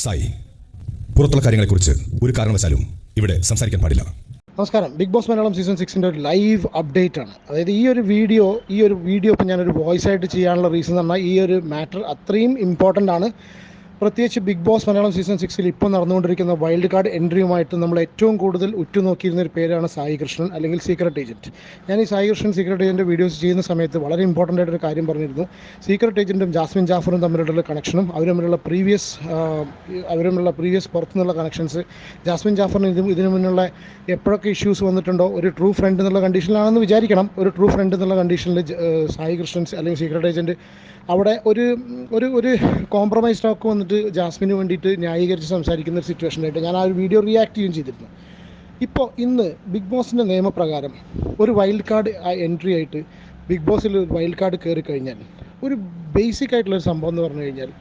സായി, പുറത്തുള്ള കാര്യങ്ങളെക്കുറിച്ച് ഒരു കാരണവശാലും ഇവിടെ സംസാരിക്കാൻ പാടില്ല. നമസ്കാരം. ബിഗ് ബോസ് മലയാളം സീസൺ 6 ഒരു ലൈവ് അപ്ഡേറ്റ് ആണ്. അതായത് ഈ ഒരു വീഡിയോ ഇപ്പോൾ ഞാനൊരു വോയിസ് ആയിട്ട് ചെയ്യാനുള്ള റീസൺ എന്ന് പറഞ്ഞാൽ ഈ ഒരു മാറ്റർ അത്രയും ഇമ്പോർട്ടൻ്റ് ആണ്. പ്രത്യേകിച്ച് ബിഗ് ബോസ് മലയാളം സീസൺ 6 ഇപ്പോൾ നടന്നുകൊണ്ടിരിക്കുന്ന വൈൽഡ് കാർഡ് എൻട്രിയുമായിട്ട് നമ്മൾ ഏറ്റവും കൂടുതൽ ഉറ്റുനോക്കിയിരുന്ന ഒരു പേരാണ് സായി കൃഷ്ണൻ, അല്ലെങ്കിൽ സീക്രട്ട് ഏജൻറ്റ്. ഞാൻ ഈ Sai Krishnan secret agent videos ചെയ്യുന്ന സമയത്ത് വളരെ ഇമ്പോർട്ടൻ്റ് ആയിട്ടൊരു കാര്യം പറഞ്ഞിരുന്നു. സീക്രട്ട് ഏജൻറ്റും ജാസ്മിൻ ജാഫറും തമ്മിലുള്ള കണക്ഷനും അവർ തമ്മിലുള്ള പ്രീവിയസ് പുറത്തുനിന്നുള്ള കണക്ഷൻസ്, ജാസ്മിൻ ജാഫറിന് ഇതിനു മുന്നുള്ള എപ്പോഴൊക്കെ ഇഷ്യൂസ് വന്നിട്ടുണ്ടോ ഒരു ട്രൂ ഫ്രണ്ട് എന്നുള്ള കണ്ടീഷനിലാണെന്ന് വിചാരിക്കണം. ഒരു ട്രൂ ഫ്രണ്ട് എന്നുള്ള കണ്ടീഷനിൽ സായി കൃഷ്ണൻ അല്ലെങ്കിൽ സീക്രട്ട് ഏജൻറ്റ് അവിടെ ഒരു കോംപ്രമൈസ് ടോക്ക് വന്നിട്ട് ജാസ്മിന് വേണ്ടിയിട്ട് ന്യായീകരിച്ച് സംസാരിക്കുന്ന ഒരു സിറ്റുവേഷനായിട്ട് ഞാൻ ആ ഒരു വീഡിയോ റിയാക്ട് ചെയ്യുകയും ചെയ്തിരുന്നു. ഇപ്പോൾ ഇന്ന് ബിഗ് ബോസിൻ്റെ നിയമപ്രകാരം ഒരു വൈൽഡ് കാർഡ് എൻട്രി ആയിട്ട് ബിഗ് ബോസിൽ വൈൽഡ് കാർഡ് കയറി കഴിഞ്ഞാൽ ഒരു ബേസിക് ആയിട്ടുള്ളൊരു സംഭവം എന്ന് പറഞ്ഞു കഴിഞ്ഞാൽ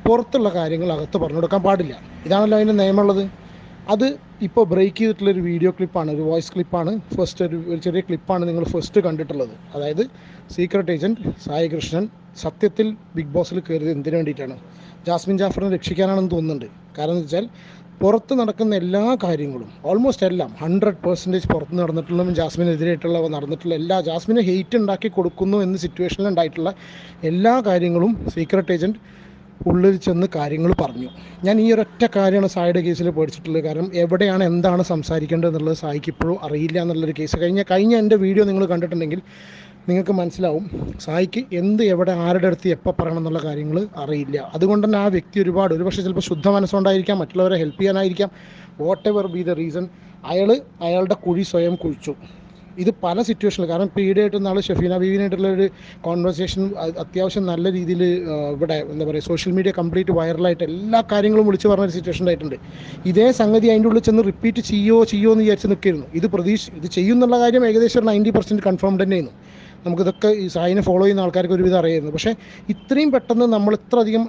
പുറത്തുള്ള കാര്യങ്ങൾ അകത്ത് പറഞ്ഞു കൊടുക്കാൻ പാടില്ല. ഇതാണല്ലോ അതിൻ്റെ നിയമമുള്ളത്. അത് ഇപ്പോൾ ബ്രേക്ക് ചെയ്തിട്ടുള്ളൊരു വീഡിയോ ക്ലിപ്പാണ്, ഒരു വോയിസ് ക്ലിപ്പാണ്. ഒരു ചെറിയ ക്ലിപ്പാണ് നിങ്ങൾ ഫസ്റ്റ് കണ്ടിട്ടുള്ളത്. അതായത് സീക്രട്ട് ഏജൻറ്റ് സായി കൃഷ്ണൻ സത്യത്തിൽ ബിഗ് ബോസിൽ കയറിയത് എന്തിനു വേണ്ടിയിട്ടാണ്? ജാസ്മിൻ ജാഫറിനെ രക്ഷിക്കാനാണെന്ന് തോന്നുന്നുണ്ട്. കാരണം എന്ന് വെച്ചാൽ പുറത്ത് നടക്കുന്ന എല്ലാ കാര്യങ്ങളും ഓൾമോസ്റ്റ് എല്ലാം 100% പുറത്ത് നടന്നിട്ടുള്ളതും ജാസ്മിനെതിരായിട്ടുള്ള നടന്നിട്ടുള്ള ജാസ്മിനെ ഹെയ്റ്റ് ഉണ്ടാക്കി കൊടുക്കുന്നു എന്ന സിറ്റുവേഷനിൽ ഉണ്ടായിട്ടുള്ള എല്ലാ കാര്യങ്ങളും സീക്രട്ട് ഏജൻറ്റ് ഉള്ളിൽ ചെന്ന് കാര്യങ്ങൾ പറഞ്ഞു. ഞാൻ ഈ ഒരൊറ്റ കാര്യമാണ് സായിയുടെ കേസിൽ പഠിച്ചിട്ടുള്ളത്. കാരണം എവിടെയാണ് എന്താണ് സംസാരിക്കേണ്ടത് എന്നുള്ളത് സായിക്ക് ഇപ്പോഴും അറിയില്ല എന്നുള്ളൊരു കേസ്. കഴിഞ്ഞ എൻ്റെ വീഡിയോ നിങ്ങൾ കണ്ടിട്ടുണ്ടെങ്കിൽ നിങ്ങൾക്ക് മനസ്സിലാവും സായിക്ക് എവിടെ ആരുടെ അടുത്ത് എപ്പോൾ പറയണം എന്നുള്ള കാര്യങ്ങൾ അറിയില്ല. അതുകൊണ്ട് തന്നെ ആ വ്യക്തി ഒരുപക്ഷെ ചിലപ്പോൾ ശുദ്ധ മനസ്സുകൊണ്ടായിരിക്കാം, മറ്റുള്ളവരെ ഹെൽപ്പ് ചെയ്യാനായിരിക്കാം, whatever be the reason, അയാളുടെ കുഴി സ്വയം കുഴിച്ചു. ഇത് പല സിറ്റുവേഷനിൽ, കാരണം ഇപ്പോൾ ഈടെയായിട്ട് നാളെ ഷെഫീന ബീവിനായിട്ടുള്ള ഒരു കോൺവെർസേഷൻ അത്യാവശ്യം നല്ല രീതിയിൽ ഇവിടെ സോഷ്യൽ മീഡിയ കംപ്ലീറ്റ് വൈറലായിട്ട് എല്ലാ കാര്യങ്ങളും വിളിച്ച് പറഞ്ഞൊരു സിറ്റുവേഷൻ ആയിട്ടുണ്ട്. ഇതേ സംഗതി അതിൻ്റെ ഉള്ളിൽ ചെന്ന് റിപ്പീറ്റ് ചെയ്യോ എന്ന് വിചാരിച്ച് നിൽക്കായിരുന്നു. ഇത് ചെയ്യുന്നുള്ള കാര്യം ഏകദേശം 90% കൺഫേംഡ് തന്നെയായിരുന്നു. നമുക്കിതൊക്കെ ഈ സായിനെ ഫോളോ ചെയ്യുന്ന ആൾക്കാർക്ക് ഒരുവിധം അറിയായിരുന്നു. പക്ഷേ ഇത്രയും പെട്ടെന്ന്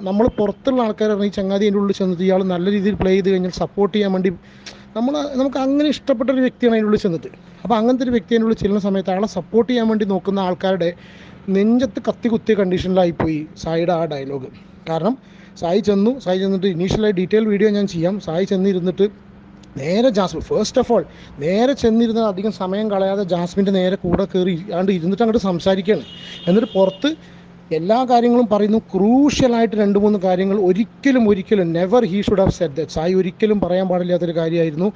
നമ്മൾ പുറത്തുള്ള ആൾക്കാരാണ് ഈ ചങ്ങാതി അതിൻ്റെ ഉള്ളിൽ ചെന്നിട്ട് ഇയാൾ നല്ല രീതിയിൽ പ്ലേ ചെയ്ത് കഴിഞ്ഞാൽ സപ്പോർട്ട് ചെയ്യാൻ വേണ്ടി നമുക്ക് അങ്ങനെ ഇഷ്ടപ്പെട്ട ഒരു വ്യക്തിയാണ് അതിൻ്റെ ഉള്ളിൽ ചെന്നിട്ട്. അപ്പോൾ അങ്ങനത്തെ ഒരു വ്യക്തി അതിൻ്റെ ഉള്ളിൽ ചെല്ലുന്ന സമയത്ത് ആളെ സപ്പോർട്ട് ചെയ്യാൻ വേണ്ടി നോക്കുന്ന ആൾക്കാരുടെ നെഞ്ചത്ത് കുത്തിയ കണ്ടീഷനിലായിപ്പോയി സായിയുടെ ആ ഡയലോഗ്. കാരണം സായി ചെന്നിട്ട് ഇനീഷ്യലായി ഡീറ്റെയിൽ വീഡിയോ ഞാൻ ചെയ്യാം. സായി ചെന്നിരുന്നിട്ട് നേരെ ഫസ്റ്റ് ഓഫ് ഓൾ ചെന്നിരുന്ന അധികം സമയം കളയാതെ ജാസ്മിൻ്റെ നേരെ കൂടെ കയറി ഇരുന്നിട്ട് അങ്ങോട്ട് സംസാരിക്കുകയാണ്. എന്നിട്ട് പുറത്ത് എല്ലാ കാര്യങ്ങളും പറയുന്നു. ക്രൂഷ്യലായിട്ട് 2-3 കാര്യങ്ങൾ ഒരിക്കലും never he should have said that. Sai ഒരിക്കലും പറയാൻ പാടില്ലാത്തൊരു കാര്യമായിരുന്നു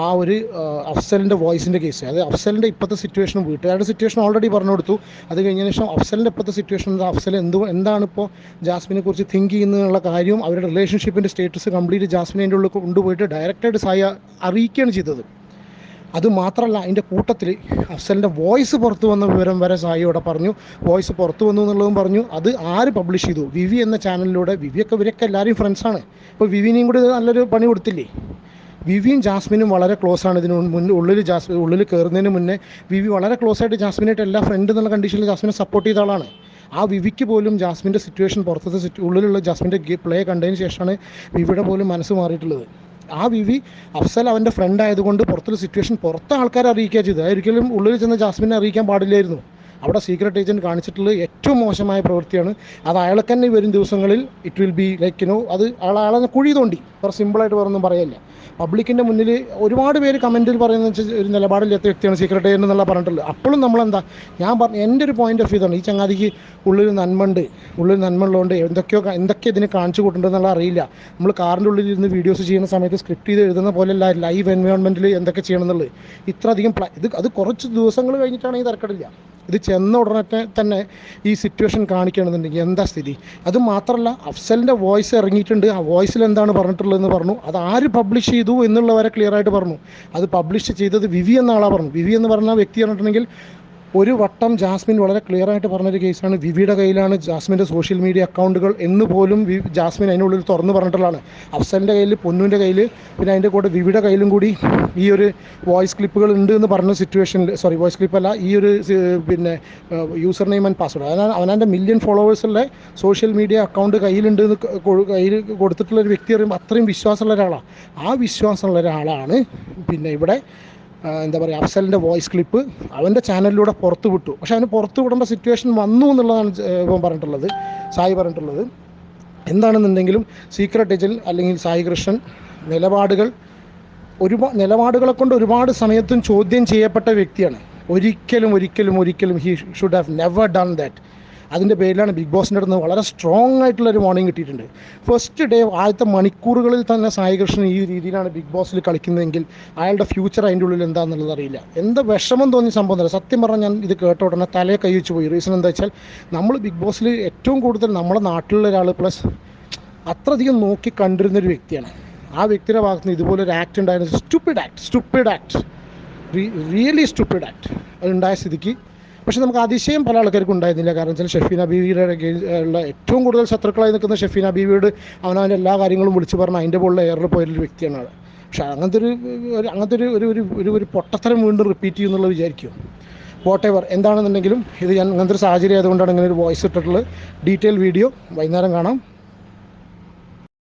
ആ ഒരു അഫ്സലിൻ്റെ വോയിസിൻ്റെ കേസ്. അത് അഫ്സലിൻ്റെ ഇപ്പോഴത്തെ സിറ്റുവേഷനും വീട്ടുകാരുടെ സിറ്റുവേഷൻ ഓൾറെഡി പറഞ്ഞു കൊടുത്തു. അത് കഴിഞ്ഞതിന് ശേഷം അഫ്സലിൻ്റെ ഇപ്പോഴത്തെ സിറ്റുവേഷൻ അഫ്സൽ എന്താണ് ഇപ്പോൾ ജാസ്മിനെ കുറിച്ച് തിങ്ക് ചെയ്യുന്നതിനുള്ള കാര്യവും അവരുടെ റിലേഷൻഷിപ്പിൻ്റെ സ്റ്റേറ്റസ് കംപ്ലീറ്റ് ജാസ്മിനെ അതിൻ്റെ ഉള്ളിൽ കൊണ്ടുപോയിട്ട് ഡയറക്റ്റായിട്ട് സായി അറിയിക്കുകയാണ് ചെയ്തത്. അത് മാത്രമല്ല, അതിൻ്റെ കൂട്ടത്തിൽ അഫ്സലിൻ്റെ വോയിസ് പുറത്തു വന്ന വിവരം വരെ സായിയോടെ പറഞ്ഞു. വോയിസ് പുറത്തു വന്നു എന്നുള്ളതും പറഞ്ഞു. അത് ആര് പബ്ലിഷ് ചെയ്തു? വിവി എന്ന ചാനലിലൂടെ. ഇവരൊക്കെ എല്ലാവരും ഫ്രണ്ട്സാണ്. ഇപ്പോൾ വിവിനെയും കൂടി നല്ലൊരു പണി കൊടുത്തില്ലേ? വിവിയും ജാസ്മിനും വളരെ ക്ലോസ് ആണ്. ഉള്ളിൽ കയറുന്നതിന് മുന്നേ വിവി വളരെ ക്ലോസ് ആയിട്ട് ജാസ്മിനായിട്ട് എല്ലാ ഫ്രണ്ട് എന്നുള്ള കണ്ടീഷനിൽ ജാസ്മിനെ സപ്പോർട്ട് ചെയ്ത ആളാണ്. ആ വിവിക്ക് പോലും ജാസ്മിൻ്റെ സിറ്റുവേഷൻ ഉള്ളിലുള്ള ജാസ്മിൻ്റെ പ്ലേ കണ്ടതിന് ശേഷമാണ് വിവിയുടെ പോലും മനസ്സ് മാറിയിട്ടുള്ളത്. ആ വിവി അഫ്സൽ അവൻ്റെ ഫ്രണ്ട് ആയതുകൊണ്ട് പുറത്തെ ആൾക്കാരെ അറിയിക്കുക ചെയ്തത്. ഒരിക്കലും ഉള്ളിൽ ചെന്ന് ജാസ്മിനെ അറിയിക്കാൻ പാടില്ലായിരുന്നു. അവിടെ സീക്രട്ട് ഏജൻറ്റ് കാണിച്ചിട്ടുള്ളത് ഏറ്റവും മോശമായ പ്രവൃത്തിയാണ്. അത് അയാൾക്ക് തന്നെ വരും ദിവസങ്ങളിൽ ഇറ്റ് വിൽ ബി അത് ആളെ കുഴി തോണ്ടി. സിമ്പിളായിട്ട് വേറൊന്നും പറയല്ല. പബ്ലിക്കിൻ്റെ മുന്നിൽ ഒരുപാട് പേര് കമൻറ്റിൽ പറയുന്നത് വെച്ചാൽ ഒരു നിലപാടില്ലാത്ത വ്യക്തിയാണ് സീക്രട്ട് ഏജൻറ്റ് എന്നുള്ള പറഞ്ഞിട്ടുള്ളത്. അപ്പോഴും എൻ്റെ ഒരു പോയിൻ്റ് ഓഫ് വ്യൂ ഇതാണ്. ഈ ചങ്ങാതിക്ക് ഉള്ളിൽ നന്മയുള്ളതുകൊണ്ട് എന്തൊക്കെ ഇതിനെ കാണിച്ചു കൂട്ടുണ്ടെന്നുള്ള അറിയില്ല. നമ്മൾ കാറിൻ്റെ ഉള്ളിൽ ഇരുന്ന് വീഡിയോസ് ചെയ്യുന്ന സമയത്ത് സ്ക്രിപ്റ്റ് ചെയ്ത് എഴുതുന്ന പോലെയല്ല ലൈവ് എൻവയോൺമെൻറ്റിൽ എന്തൊക്കെ ചെയ്യണം എന്നുള്ളത്. ഇത്രയധികം അത് കുറച്ച് ദിവസങ്ങൾ കഴിഞ്ഞിട്ടാണെങ്കിൽ തരക്കടില്ല. ഇത് ചെന്ന ഉടനെ തന്നെ ഈ സിറ്റുവേഷൻ കാണിക്കണമെന്നുണ്ടെങ്കിൽ എന്താ സ്ഥിതി? അത് മാത്രമല്ല, അഫ്സലിൻ്റെ വോയിസ് ഇറങ്ങിയിട്ടുണ്ട്. ആ വോയിസിൽ എന്താണ് പറഞ്ഞിട്ടുള്ളതെന്ന് പറഞ്ഞു. അത് ആര് പബ്ലിഷ് ചെയ്തു എന്നുള്ളവരെ ക്ലിയർ ആയിട്ട് പറഞ്ഞു. അത് പബ്ലിഷ് ചെയ്തത് വിവി എന്ന ആളാണ് പറഞ്ഞു. വിവി എന്ന് പറഞ്ഞ വ്യക്തി പറഞ്ഞിട്ടുണ്ടെങ്കിൽ ഒരു വട്ടം ജാസ്മിൻ വളരെ ക്ലിയർ ആയിട്ട് പറഞ്ഞൊരു കേസാണ്. വിവിയുടെ കയ്യിലാണ് ജാസ്മിൻ്റെ സോഷ്യൽ മീഡിയ അക്കൗണ്ടുകൾ എന്ന് പോലും ജാസ്മിൻ അതിനുള്ളിൽ തുറന്നു പറഞ്ഞിട്ടുള്ളതാണ്. അഫ്സലിൻ്റെ കയ്യിൽ, പൊന്നുവിൻ്റെ കയ്യിൽ, പിന്നെ അതിൻ്റെ കൂടെ വിവിയുടെ കയ്യിലും കൂടി ഈ ഒരു വോയിസ് ക്ലിപ്പുകൾ ഉണ്ട് എന്ന് പറഞ്ഞ സിറ്റുവേഷനിൽ, വോയിസ് ക്ലിപ്പല്ല, ഈ ഒരു യൂസർ നെയിം ആൻഡ് പാസ്വേഡ്, അവനവൻ്റെ മില്യൺ ഫോളോവേഴ്സുള്ള സോഷ്യൽ മീഡിയ അക്കൗണ്ട് കയ്യിൽ കൊടുത്തിട്ടുള്ള ഒരു വ്യക്തി പറയുമ്പോൾ അത്രയും വിശ്വാസമുള്ള ഒരാളാണ്. ആ വിശ്വാസമുള്ള ഒരാളാണ് പിന്നെ ഇവിടെ അഫ്സലിൻ്റെ വോയിസ് ക്ലിപ്പ് അവൻ്റെ ചാനലിലൂടെ പുറത്തു വിട്ടു. പക്ഷേ അവന് പുറത്തു വിടേണ്ട സിറ്റുവേഷൻ വന്നു എന്നുള്ളതാണ് സായി പറഞ്ഞിട്ടുള്ളത്. എന്താണെന്നുണ്ടെങ്കിലും സീക്രട്ട് ഏജൻറ്റ് അല്ലെങ്കിൽ സായി കൃഷ്ണൻ നിലപാടുകളെ കൊണ്ട് ഒരുപാട് സമയത്തും ചോദ്യം ചെയ്യപ്പെട്ട വ്യക്തിയാണ്. ഒരിക്കലും he should have never done that. അതിൻ്റെ പേരിലാണ് ബിഗ് ബോസിൻ്റെ അടുത്ത് നിന്ന് വളരെ സ്ട്രോങ് ആയിട്ടുള്ളൊരു വാർണിംഗ് കിട്ടിയിട്ടുണ്ട്. ഫസ്റ്റ് ഡേ ആദ്യത്തെ മണിക്കൂറുകളിൽ തന്നെ സായി കൃഷ്ണൻ ഈ രീതിയിലാണ് ബിഗ് ബോസിൽ കളിക്കുന്നതെങ്കിൽ അയാളുടെ ഫ്യൂച്ചർ അതിൻ്റെ ഉള്ളിൽ എന്താണെന്നുള്ളത് അറിയില്ല. എന്താ വിഷമം തോന്നിയ സംഭവം തന്നെ. സത്യം പറഞ്ഞാൽ ഞാൻ ഇത് കേട്ട ഉടനെ തലയെ കൈ വെച്ച് പോയി. റീസൺ എന്താ വെച്ചാൽ നമ്മൾ ബിഗ് ബോസിൽ ഏറ്റവും കൂടുതൽ നമ്മുടെ നാട്ടിലുള്ള ഒരാൾ പ്ലസ് അത്രയധികം നോക്കി കണ്ടിരുന്നൊരു വ്യക്തിയാണ്. ആ വ്യക്തിയുടെ ഭാഗത്ത് നിന്ന് ഇതുപോലൊരു ആക്ട് ഉണ്ടായിരുന്നു. Stupid act really stupid act അതുണ്ടായ സ്ഥിതിക്ക്. പക്ഷെ നമുക്ക് അതിശയം പല ആൾക്കാർക്കും ഉണ്ടായിരുന്നില്ല. കാരണം വെച്ചാൽ ഷെഫീന ബീവിയുടെ ഉള്ള ഏറ്റവും കൂടുതൽ ശത്രുക്കളായി നിൽക്കുന്ന ഷെഫീന ബീവിയോട് അവനവൻ്റെ എല്ലാ കാര്യങ്ങളും വിളിച്ചു പറഞ്ഞ് അതിൻ്റെ പോലുള്ള എയറിൽ പോയൊരു വ്യക്തിയാണ് ആൾ. പക്ഷെ അങ്ങനത്തെ ഒരു പൊട്ടത്തരം വീണ്ടും റിപ്പീറ്റ് ചെയ്യുന്നുള്ളത് വിചാരിക്കും. വാട്ട് എവർ എന്താണെന്നുണ്ടെങ്കിലും ഇത് ഞാൻ അങ്ങനത്തെ ഒരു സാഹചര്യം ആയതുകൊണ്ടാണ് ഇങ്ങനെ ഒരു വോയിസ് ഇട്ടിട്ടുള്ളത്. ഡീറ്റെയിൽ വീഡിയോ വൈകുന്നേരം കാണാം.